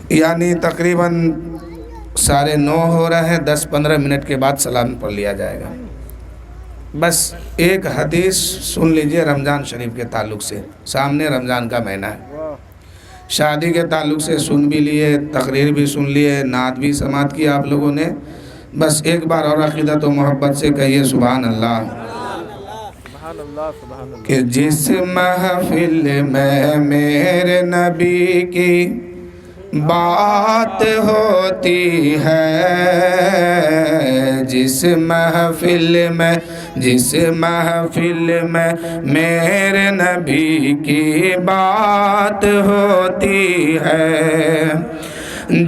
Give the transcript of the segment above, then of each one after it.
یعنی تقریباً 9:30 ہو رہے ہیں، 10-15 منٹ کے بعد سلام پڑھ لیا جائے گا۔ بس ایک حدیث سن لیجئے رمضان شریف کے تعلق سے، سامنے رمضان کا مہینہ ہے، شادی کے تعلق سے سن بھی لیے، تقریر بھی سن لیے، نعت بھی سماعت کی آپ لوگوں نے۔ بس ایک بار اور عقیدت و محبت سے کہیے سبحان اللہ۔ کہ جس محفل میں میرے نبی کی بات ہوتی ہے، جس محفل میں میرے نبی کی بات ہوتی ہے،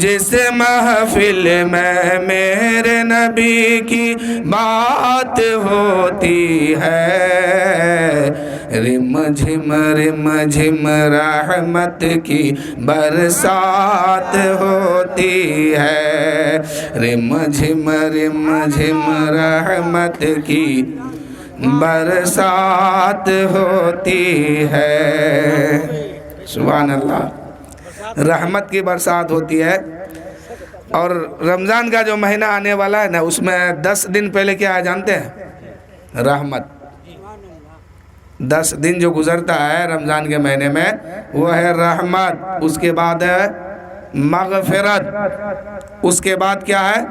جس محفل میں میرے نبی کی بات ہوتی ہے، رم جھم رحمت کی برسات ہوتی ہے، رم جھم رحمت کی برسات ہوتی ہے۔ سبحان اللہ، رحمت کی برسات ہوتی ہے۔ اور رمضان کا جو مہینہ آنے والا ہے نا، اس میں 10 دن پہلے کیا ہے جانتے ہیں؟ رحمت۔ 10 دن جو گزرتا ہے رمضان کے مہینے میں وہ ہے رحمت، اس کے بعد ہے مغفرت، اس کے بعد کیا ہے؟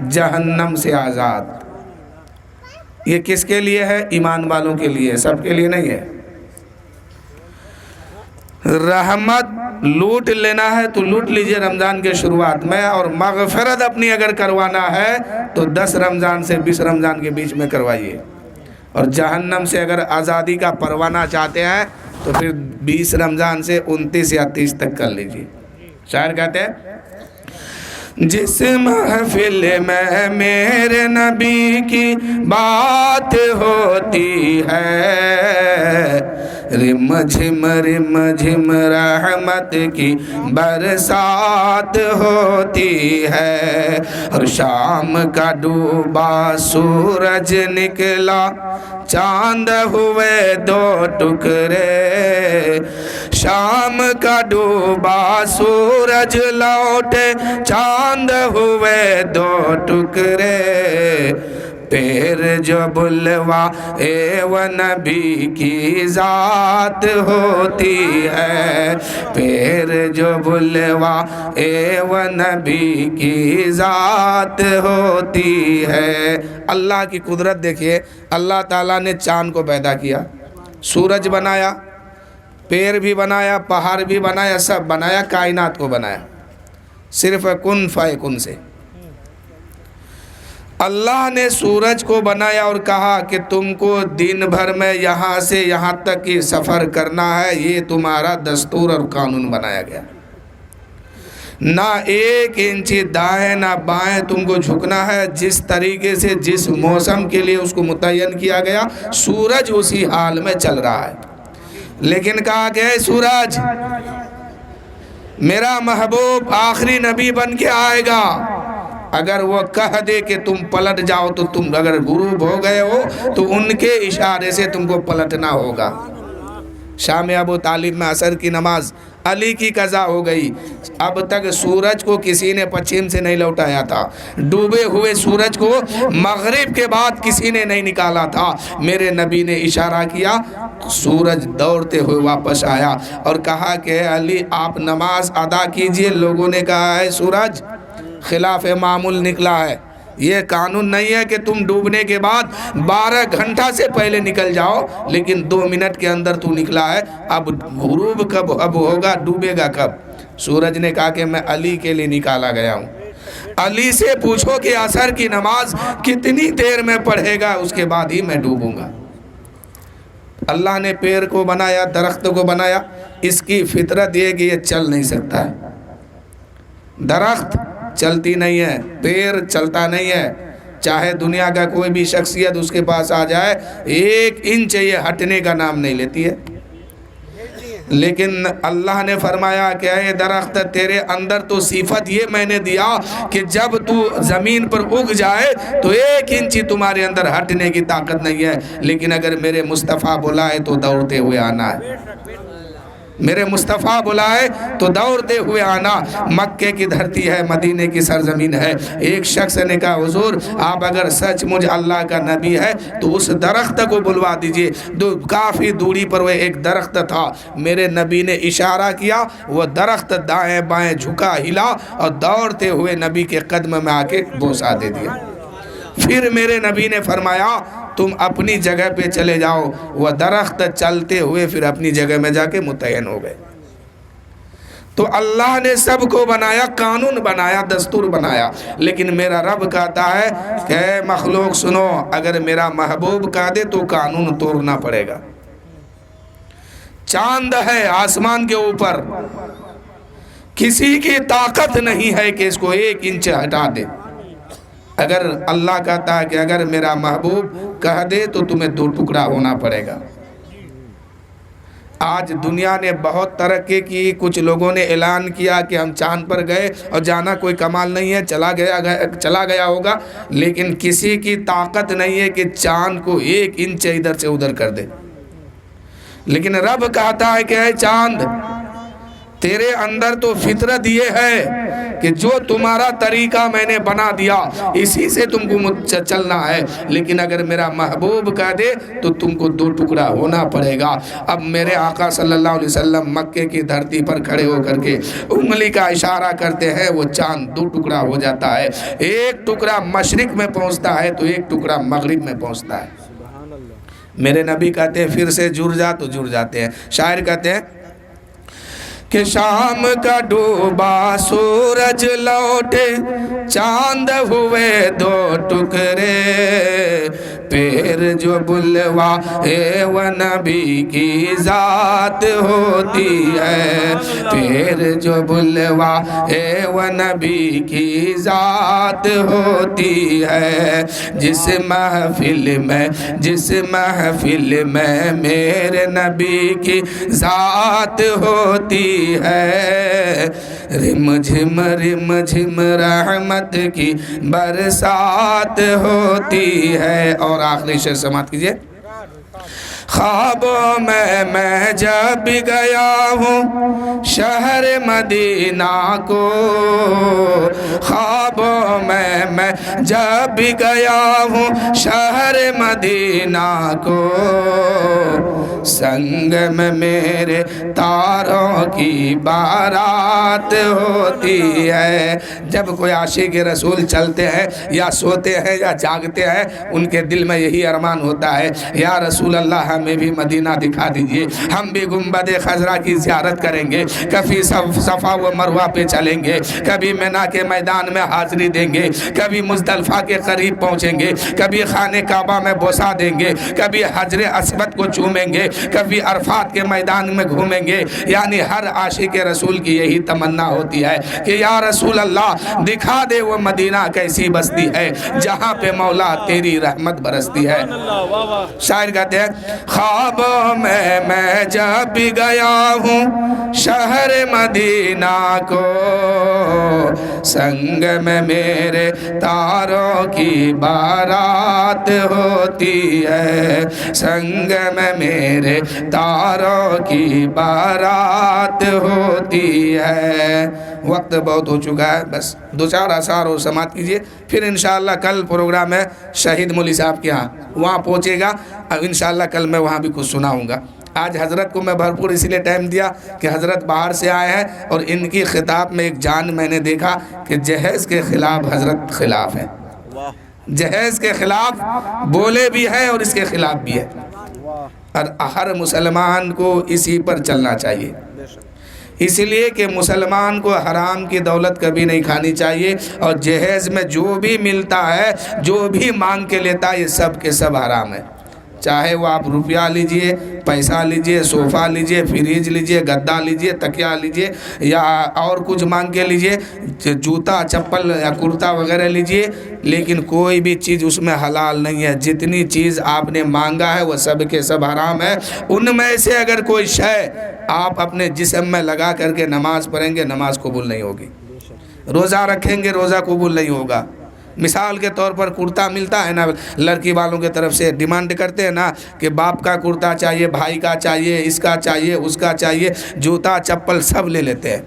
جہنم سے آزاد۔ یہ کس کے لیے ہے؟ ایمان والوں کے لیے، سب کے لیے نہیں ہے۔ رحمت لوٹ لینا ہے تو لوٹ لیجئے رمضان کے شروعات میں، اور مغفرت اپنی اگر کروانا ہے تو 10 رمضان سے 20 رمضان کے بیچ میں کروائیے، اور جہنم سے اگر آزادی کا پروانہ چاہتے ہیں تو پھر 20 رمضان سے 29 یا 30 تک کر لیجئے۔ شاعر کہتے ہیں جس محفل میں میرے نبی کی بات ہوتی ہے، رم جھم رحمت کی برسات ہوتی ہے، اور شام کا ڈوبا سورج نکلا چاند ہوئے 2 ٹکڑے، شام کا ڈوبا سورج لوٹے چاند ہوئے 2 ٹکڑے، پیر جو بلوا اے وہ نبی کی ذات ہوتی ہے، پیر جو بلوا اے وہ نبی کی ذات ہوتی ہے۔ اللہ کی قدرت دیکھیے، اللہ تعالیٰ نے چاند کو پیدا کیا، سورج بنایا، پیر بھی بنایا، پہاڑ بھی بنایا، سب بنایا، کائنات کو بنایا، صرف کن فیکن سے۔ اللہ نے سورج کو بنایا اور کہا کہ تم کو دن بھر میں یہاں سے یہاں تک کی سفر کرنا ہے، یہ تمہارا دستور اور قانون بنایا گیا، نہ 1 انچ دائیں نہ بائیں تم کو جھکنا ہے، جس طریقے سے جس موسم کے لیے اس کو متعین کیا گیا سورج اسی حال میں چل رہا ہے۔ لیکن کہا کہ اے سورج، میرا محبوب آخری نبی بن کے آئے گا، اگر وہ کہہ دے کہ تم پلٹ جاؤ تو تم اگر غروب ہو گئے ہو تو ان کے اشارے سے تم کو پلٹنا ہوگا۔ شام ابو طالب میں عصر کی نماز علی کی قضا ہو گئی، اب تک سورج کو کسی نے پچھم سے نہیں لوٹایا تھا، ڈوبے ہوئے سورج کو مغرب کے بعد کسی نے نہیں نکالا تھا، میرے نبی نے اشارہ کیا، سورج دوڑتے ہوئے واپس آیا اور کہا کہ علی آپ نماز ادا کیجئے۔ لوگوں نے کہا ہے سورج خلاف معمول نکلا ہے، یہ قانون نہیں ہے کہ تم ڈوبنے کے بعد 12 گھنٹہ سے پہلے نکل جاؤ، لیکن 2 منٹ کے اندر تو نکلا ہے، اب غروب کب اب ہوگا، ڈوبے گا کب؟ سورج نے کہا کہ میں علی کے لیے نکالا گیا ہوں، علی سے پوچھو کہ عصر کی نماز کتنی دیر میں پڑھے گا، اس کے بعد ہی میں ڈوبوں گا۔ اللہ نے پیر کو بنایا، درخت کو بنایا، اس کی فطرت یہ کہ یہ چل نہیں سکتا ہے، درخت چلتی نہیں ہے، پیر چلتا نہیں ہے، چاہے دنیا کا کوئی بھی شخصیت اس کے پاس آ جائے 1 انچ یہ ہٹنے کا نام نہیں لیتی ہے۔ لیکن اللہ نے فرمایا کہ اے درخت، تیرے اندر تو صفت یہ میں نے دیا کہ جب تو زمین پر اگ جائے تو 1 انچ تمہارے اندر ہٹنے کی طاقت نہیں ہے، لیکن اگر میرے مصطفیٰ بلائے تو دوڑتے ہوئے آنا ہے، میرے مصطفیٰ بلائے تو دوڑتے ہوئے آنا. مکے کی دھرتی ہے, مدینے کی سرزمین ہے. ایک شخص نے کہا حضور آپ اگر سچ مجھ اللہ کا نبی ہے تو اس درخت کو بلوا دیجئے. کافی دوری پر وہ ایک درخت تھا. میرے نبی نے اشارہ کیا, وہ درخت دائیں بائیں جھکا ہلا اور دوڑتے ہوئے نبی کے قدم میں آ کے بوسہ دے دیا. پھر میرے نبی نے فرمایا تم اپنی جگہ پہ چلے جاؤ. وہ درخت چلتے ہوئے پھر اپنی جگہ میں جا کے متعین ہو گئے. تو اللہ نے سب کو بنایا, قانون بنایا, دستور بنایا, لیکن میرا رب کہتا ہے کہ اے مخلوق سنو, اگر میرا محبوب کہہ دے تو قانون توڑنا پڑے گا. چاند ہے آسمان کے اوپر, کسی کی طاقت نہیں ہے کہ اس کو 1 انچ ہٹا دے. اگر اللہ کہتا ہے کہ اگر میرا محبوب کہہ دے تو تمہیں 2 ٹکڑا ہونا پڑے گا. آج دنیا نے بہت ترقی کی. کچھ لوگوں نے اعلان کیا کہ ہم چاند پر گئے اور جانا کوئی کمال نہیں ہے, چلا گیا ہوگا, لیکن کسی کی طاقت نہیں ہے کہ چاند کو 1 انچ ادھر سے ادھر کر دے. لیکن رب کہتا ہے کہ اے چاند, تیرے اندر تو فطرت یہ ہے کہ جو تمہارا طریقہ میں نے بنا دیا اسی سے تم کو چلنا ہے, لیکن اگر میرا محبوب کہہ دے تو تم کو 2 ٹکڑا ہونا پڑے گا. اب میرے آقا صلی اللہ علیہ وسلم مکے کی دھرتی پر کھڑے ہو کر کے انگلی کا اشارہ کرتے ہیں, وہ چاند 2 ٹکڑا ہو جاتا ہے. 1 ٹکڑا مشرق میں پہنچتا ہے تو 1 ٹکڑا مغرب میں پہنچتا ہے. میرے نبی کہتے ہیں پھر سے جڑ جا تو جڑ جاتے ہیں. شاعر کہتے ہیں کہ شام کا ڈوبا سورج لوٹے, چاند ہوئے 2 ٹکڑے, پھر جو بلوائے وہ نبی کی ذات ہوتی ہے, پھر جو بلوائے وہ نبی کی ذات ہوتی ہے. جس محفل میں میرے نبی کی ذات ہوتی ہے, رم جھم رحمت کی برسات ہوتی ہے. اور آخری شعر سماعت کیجئے. خوابوں میں جب گیا ہوں شہر مدینہ کو, خوابوں میں جب گیا ہوں شہر مدینہ کو, سنگ میں میرے تاروں کی بارات ہوتی ہے. جب کوئی عاشق رسول چلتے ہیں یا سوتے ہیں یا جاگتے ہیں, ان کے دل میں یہی ارمان ہوتا ہے, یا رسول اللہ ہمیں بھی مدینہ دکھا دیجئے, ہم بھی گنبد خضرا کی زیارت کریں گے, کبھی صفا و مروہ پہ چلیں گے, کبھی مینا کے میدان میں حاضری دیں گے, کبھی مزدلفہ کے قریب پہنچیں گے, کبھی خانہ کعبہ میں بوسہ دیں گے, کبھی حجر اسود کو چومیں گے, کبھی عرفات کے میدان میں گھومیں گے. یعنی ہر عاشق رسول کی یہی تمنا ہوتی ہے کہ یا رسول اللہ دکھا دے وہ مدینہ کیسی بستی ہے جہاں پہ مولا تیری رحمت برستی ہے. شاعر کہتے ہیں خوابوں میں جب گیا ہوں شہر مدینہ کو, سنگ میں میرے تاروں کی بارات ہوتی ہے, سنگ میں میرے تاروں کی بارات ہوتی ہے. وقت بہت ہو چکا ہے, بس 2-4 اشعار اور سماعت کیجئے, پھر انشاءاللہ کل پروگرام ہے شہید مولی صاحب کے ہاں, وہاں پہنچے گا. اب انشاءاللہ کل میں وہاں بھی کچھ سناؤں گا. آج حضرت کو میں بھرپور اسی لیے ٹائم دیا کہ حضرت باہر سے آئے ہیں, اور ان کی خطاب میں ایک جان میں نے دیکھا کہ جہیز کے خلاف حضرت خلاف ہیں, جہیز کے خلاف بولے بھی ہیں اور اس کے خلاف بھی ہے. اور ہر مسلمان کو اسی پر چلنا چاہیے, اس لیے کہ مسلمان کو حرام کی دولت کبھی نہیں کھانی چاہیے, اور جہیز میں جو بھی ملتا ہے, جو بھی مانگ کے لیتا ہے, یہ سب کے سب حرام ہے. چاہے وہ آپ روپیہ لیجئے, پیسہ لیجئے, صوفہ لیجئے, فریج لیجئے, گدا لیجئے, تکیہ لیجئے, یا اور کچھ مانگ کے لیجئے, جوتا چپل یا کرتا وغیرہ لیجئے, لیکن کوئی بھی چیز اس میں حلال نہیں ہے. جتنی چیز آپ نے مانگا ہے وہ سب کے سب حرام ہے. ان میں سے اگر کوئی شے آپ اپنے جسم میں لگا کر کے نماز پڑھیں گے, نماز قبول نہیں ہوگی. روزہ رکھیں گے, روزہ قبول نہیں ہوگا. مثال کے طور پر کرتا ملتا ہے نا، لڑکی والوں کے طرف سے ڈیمانڈ کرتے ہیں نا کہ باپ کا کرتا چاہیے، بھائی کا چاہیے، اس کا چاہیے، اس کا چاہیے، جوتا چپل سب لے لیتے ہیں۔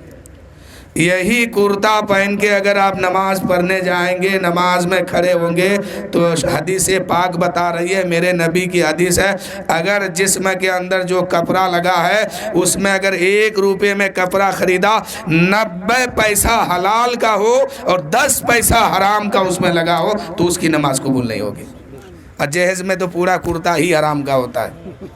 یہی کرتا پہن کے اگر آپ نماز پڑھنے جائیں گے، نماز میں کھڑے ہوں گے تو حدیث پاک بتا رہی ہے، میرے نبی کی حدیث ہے، اگر جسم کے اندر جو کپڑا لگا ہے اس میں اگر 1 روپے میں کپڑا خریدا، 90 پیسہ حلال کا ہو اور 10 پیسہ حرام کا اس میں لگا ہو تو اس کی نماز قبول نہیں ہوگی۔ اور جہیز میں تو پورا کرتا ہی حرام کا ہوتا ہے۔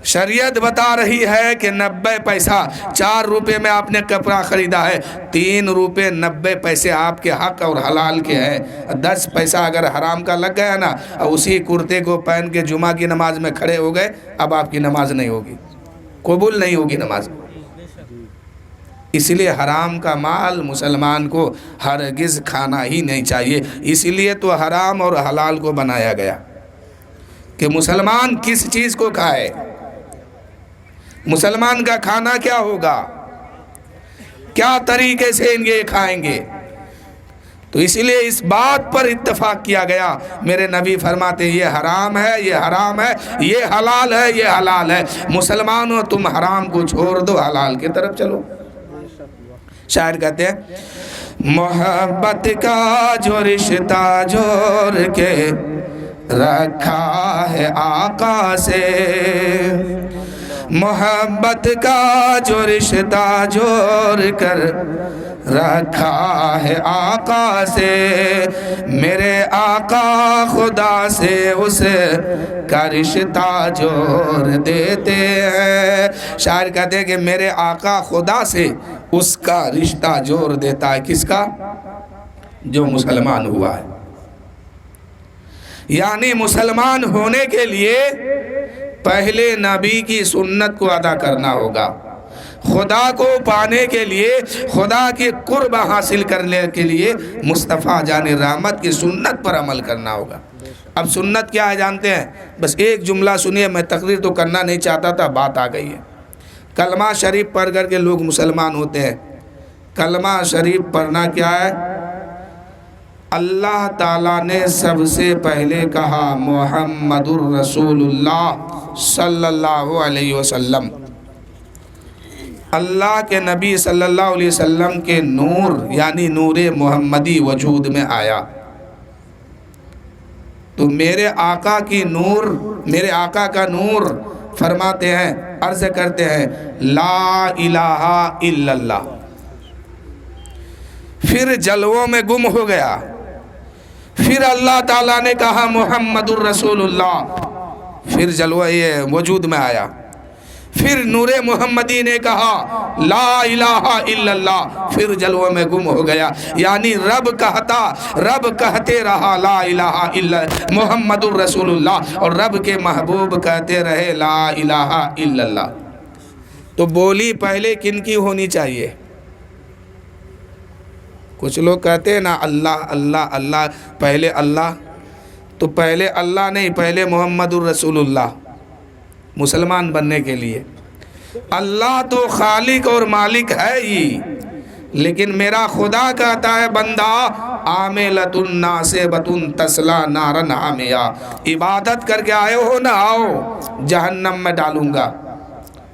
شریعت بتا رہی ہے کہ 90 پیسہ، 4 روپے میں آپ نے کپڑا خریدا ہے، 3 روپے 90 پیسے آپ کے حق اور حلال کے ہیں، 10 پیسہ اگر حرام کا لگ گیا نا، اسی کرتے کو پہن کے جمعہ کی نماز میں کھڑے ہو گئے، اب آپ کی نماز نہیں ہوگی، قبول نہیں ہوگی نماز۔ اس لیے حرام کا مال مسلمان کو ہرگز کھانا ہی نہیں چاہیے، اس لیے تو حرام اور حلال کو بنایا گیا کہ مسلمان کس چیز کو کھائے، مسلمان کا کھانا کیا ہوگا، کیا طریقے سے یہ کھائیں گے۔ تو اس لیے اس بات پر اتفاق کیا گیا، میرے نبی فرماتے یہ حرام ہے، یہ حرام ہے، یہ حلال ہے، یہ حلال ہے، مسلمانوں تم حرام کو چھوڑ دو، حلال کی طرف چلو۔ شاعر کہتے ہیں محبت کا جو رشتہ جوڑ کے رکھا ہے آقا سے، محبت کا جو رشتہ جوڑ کر رکھا ہے آقا سے، میرے آقا خدا سے اس کا رشتہ جوڑ دیتے ہیں۔ شاعر کہتے ہیں کہ میرے آقا خدا سے اس کا رشتہ جوڑ دیتا ہے، کس کا؟ جو مسلمان ہوا ہے۔ یعنی مسلمان ہونے کے لیے پہلے نبی کی سنت کو ادا کرنا ہوگا، خدا کو پانے کے لیے، خدا کی قرب حاصل کرنے کے لیے مصطفیٰ جان رحمت کی سنت پر عمل کرنا ہوگا۔ اب سنت کیا ہے جانتے ہیں؟ بس ایک جملہ سنیے، میں تقریر تو کرنا نہیں چاہتا تھا، بات آ گئی ہے۔ کلمہ شریف پڑھ کر کے لوگ مسلمان ہوتے ہیں۔ کلمہ شریف پڑھنا کیا ہے؟ اللہ تعالیٰ نے سب سے پہلے کہا محمد الرسول اللہ صلی اللہ علیہ وسلم، اللہ کے نبی صلی اللہ علیہ وسلم کے نور یعنی نور محمدی وجود میں آیا، تو میرے آقا کی نور، میرے آقا کا نور فرماتے ہیں، عرض کرتے ہیں لا الہ الا اللہ، پھر جلووں میں گم ہو گیا، پھر اللہ تعالیٰ نے کہا محمد الرسول اللہ، پھر جلوہ یہ وجود میں آیا، پھر نور محمدی نے کہا لا الہ الا اللہ، پھر جلوہ میں گم ہو گیا۔ یعنی رب کہتے رہا لا الہ الا محمد الرسول اللہ، اور رب کے محبوب کہتے رہے لا الہ الا اللہ۔ تو بولی پہلے کن کی ہونی چاہیے؟ کچھ لوگ کہتے ہیں نا اللہ اللہ اللہ، پہلے اللہ، تو پہلے اللہ نہیں، پہلے محمد الرسول اللہ مسلمان بننے کے لیے۔ اللہ تو خالق اور مالک ہے ہی، لیکن میرا خدا کہتا ہے بندہ عاملۃ ناصبۃ تصلی نارا حامیہ، عبادت کر کے آئے ہو نہ آؤ، جہنم میں ڈالوں گا،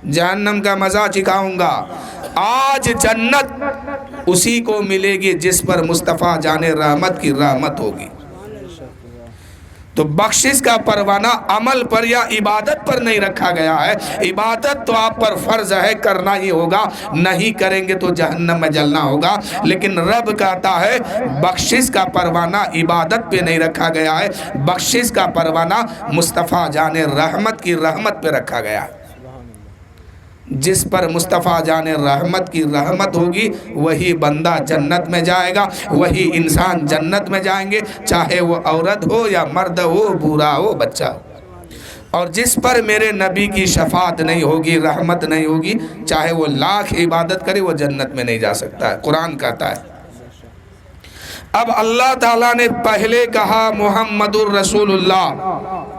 جہنم کا مزہ چکھاؤں گا۔ آج جنت اسی کو ملے گی جس پر مصطفیٰ جان رحمت کی رحمت ہوگی۔ تو بخشش کا پروانہ عمل پر یا عبادت پر نہیں رکھا گیا ہے، عبادت تو آپ پر فرض ہے، کرنا ہی ہوگا، نہیں کریں گے تو جہنم میں جلنا ہوگا، لیکن رب کہتا ہے بخشش کا پروانہ عبادت پہ نہیں رکھا گیا ہے، بخشش کا پروانہ مصطفیٰ جان رحمت کی رحمت پہ رکھا گیا ہے۔ جس پر مصطفیٰ جان رحمت کی رحمت ہوگی وہی بندہ جنت میں جائے گا، وہی انسان جنت میں جائیں گے، چاہے وہ عورت ہو یا مرد ہو، بوڑھا ہو، بچہ ہو۔ اور جس پر میرے نبی کی شفاعت نہیں ہوگی، رحمت نہیں ہوگی، چاہے وہ لاکھ عبادت کرے، وہ جنت میں نہیں جا سکتا ہے، قرآن کہتا ہے۔ اب اللہ تعالیٰ نے پہلے کہا محمد الرسول اللہ،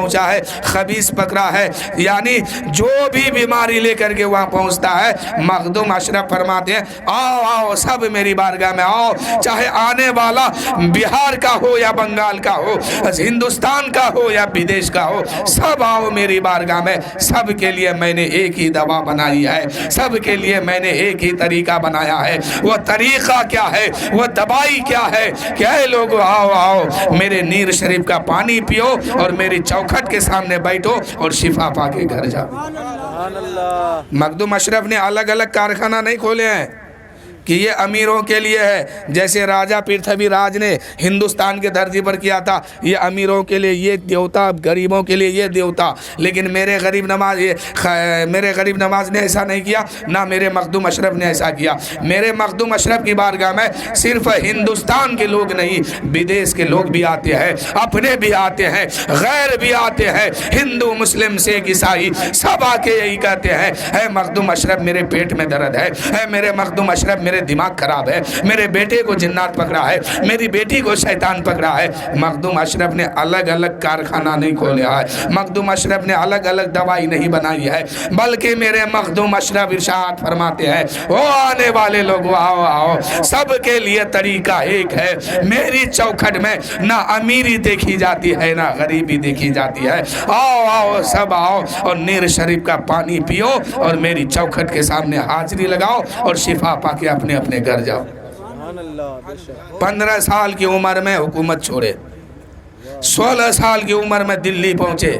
پہنچا ہے، خبیث پکڑا ہے، یعنی جو بھی بیماری لے کر کے وہاں پہنچتا ہے، مخدوم اشرف فرماتے ہیں آؤ آؤ سب میری بارگاہ میں آؤ، چاہے آنے والا بہار کا ہو یا بنگال کا ہو، ہندوستان کا ہو یا بدیش کا ہو، سب آؤ میری بارگاہ میں، سب کے لیے میں نے ایک ہی دوا بنائی ہے، سب کے لیے میں نے ایک ہی طریقہ بنایا ہے۔ وہ طریقہ کیا ہے، وہ دوائی کیا ہے کہ اے لوگو آؤ آؤ میرے نیر شریف کا پانی پیو اور میری چوکھٹ کے سامنے بیٹھو اور شفا پا کے گھر جاؤ۔ مخدوم اشرف نے الگ الگ کارخانہ نہیں کھولے ہیں کہ یہ امیروں کے لیے ہے، جیسے راجہ پرتھوی راج نے ہندوستان کے دھرتی پر کیا تھا، یہ امیروں کے لیے یہ دیوتا، غریبوں کے لیے یہ دیوتا، لیکن میرے غریب نواز نے ایسا نہیں کیا، نہ میرے مخدوم اشرف نے ایسا کیا۔ میرے مخدوم اشرف کی بارگاہ میں صرف ہندوستان کے لوگ نہیں، بدیش کے لوگ بھی آتے ہیں، اپنے بھی آتے ہیں، غیر بھی آتے ہیں، ہندو مسلم سکھ عیسائی سب آ کے یہی کہتے ہیں اے مخدوم اشرف میرے پیٹ میں درد ہے، اے میرے مخدوم اشرف میرے دماغ خراب ہے، میرے بیٹے کو جنات پکڑا ہے، میری بیٹی کو شیطان پکڑا ہے۔ مخدوم اشرف نے الگ الگ کارخانہ نہیں کھولیا ہے، مخدوم اشرف نے الگ الگ دوائی نہیں بنائی ہے، بلکہ میرے مخدوم اشرف ارشاد فرماتے ہیں او آنے والے لوگ آؤ آؤ، سب کے لیے طریقہ ایک ہے، میری چوکھٹ میں نہ امیری دیکھی جاتی ہے نہ غریبی دیکھی جاتی ہے، آؤ آؤ سب آؤ اور نیر شریف کا پانی پیو اور میری چوکھٹ کے سامنے حاضری لگاؤ اور شفا پا کے اپنے اپنے گھر جاؤ۔ 15 سال کی عمر میں حکومت چھوڑے، 16 سال کی عمر میں دلی پہنچے،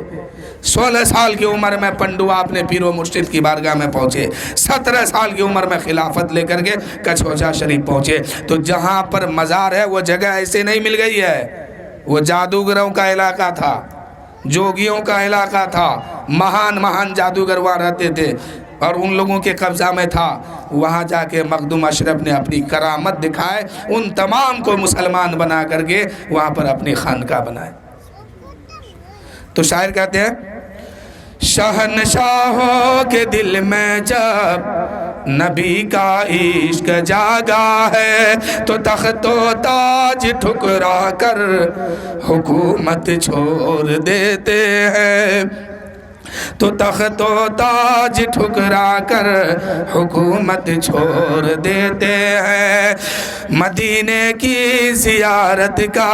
16 سال کی عمر میں پنڈوا اپنے پیر و مرشد کی بارگاہ میں پہنچے، 17 سال کی عمر میں خلافت لے کر کے کچھوچا شریف پہنچے۔ تو جہاں پر مزار ہے وہ جگہ ایسے نہیں مل گئی ہے، وہ جادوگروں کا علاقہ تھا، جوگیوں کا علاقہ تھا، مہان جادوگر وہاں رہتے تھے اور ان لوگوں کے قبضہ میں تھا۔ وہاں جا کے مخدوم اشرف نے اپنی کرامت دکھائے، ان تمام کو مسلمان بنا کر کے وہاں پر اپنی خانقاہ بنائے۔ تو شاعر کہتے ہیں شہنشاہوں کے دل میں جب نبی کا عشق جاگا ہے تو تخت و تاج ٹھکرا کر حکومت چھوڑ دیتے ہیں، تو تخت و تاج ٹھکرا کر حکومت چھوڑ دیتے ہیں۔ مدینے کی زیارت کا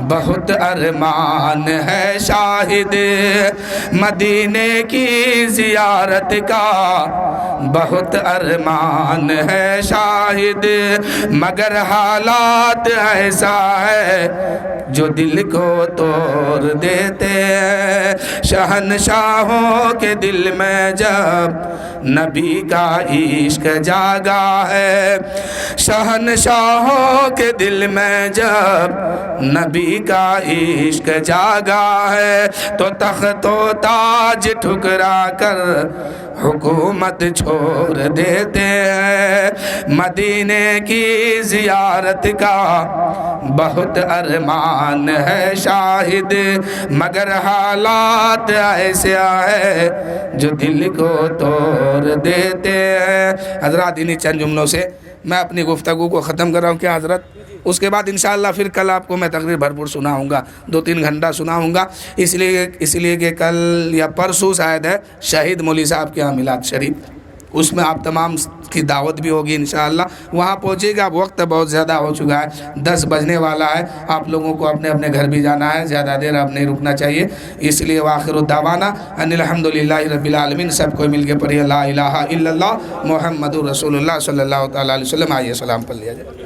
بہت ارمان ہے شاہد، مدینے کی زیارت کا بہت ارمان ہے شاہد، مگر حالات ایسا ہے جو دل کو توڑ دیتے ہیں۔ شہنشاہوں کے دل میں جب نبی کا عشق جاگا ہے، شہنشاہوں کے دل میں جب نبی کا عشق جاگا ہے تو تخت و تاج ٹھکرا کر حکومت چھوڑ دیتے ہیں۔ مدینے کی زیارت کا بہت ارمان ہے شاہد، مگر حالات ایسے آئے جو دل کو توڑ دیتے ہیں۔ حضرات انہی چند جملوں سے میں اپنی گفتگو کو ختم کر رہا ہوں کہ حضرت اس کے بعد انشاءاللہ پھر کل آپ کو میں تقریر بھرپور سناؤں گا، 2-3 گھنٹہ سناؤں گا، اس لیے کہ کل یا پرسوں شاید ہے شہید مولی صاحب کے یہاں میلاد شریف، اس میں آپ تمام کی دعوت بھی ہوگی انشاءاللہ، وہاں پہنچے گا۔ وقت بہت زیادہ ہو چکا ہے، 10 بجنے والا ہے، آپ لوگوں کو اپنے اپنے گھر بھی جانا ہے، زیادہ دیر اب نہیں رکنا چاہیے، اس لیے وآخر الدعوانا ان الحمدللہ رب العالمین۔ سب کو مل کے پڑھیے لا الہ الا اللہ محمد رسول اللہ صلی اللہ تعالیٰ علیہ وسلم۔ آئیے سلام پڑھ لیا جائے۔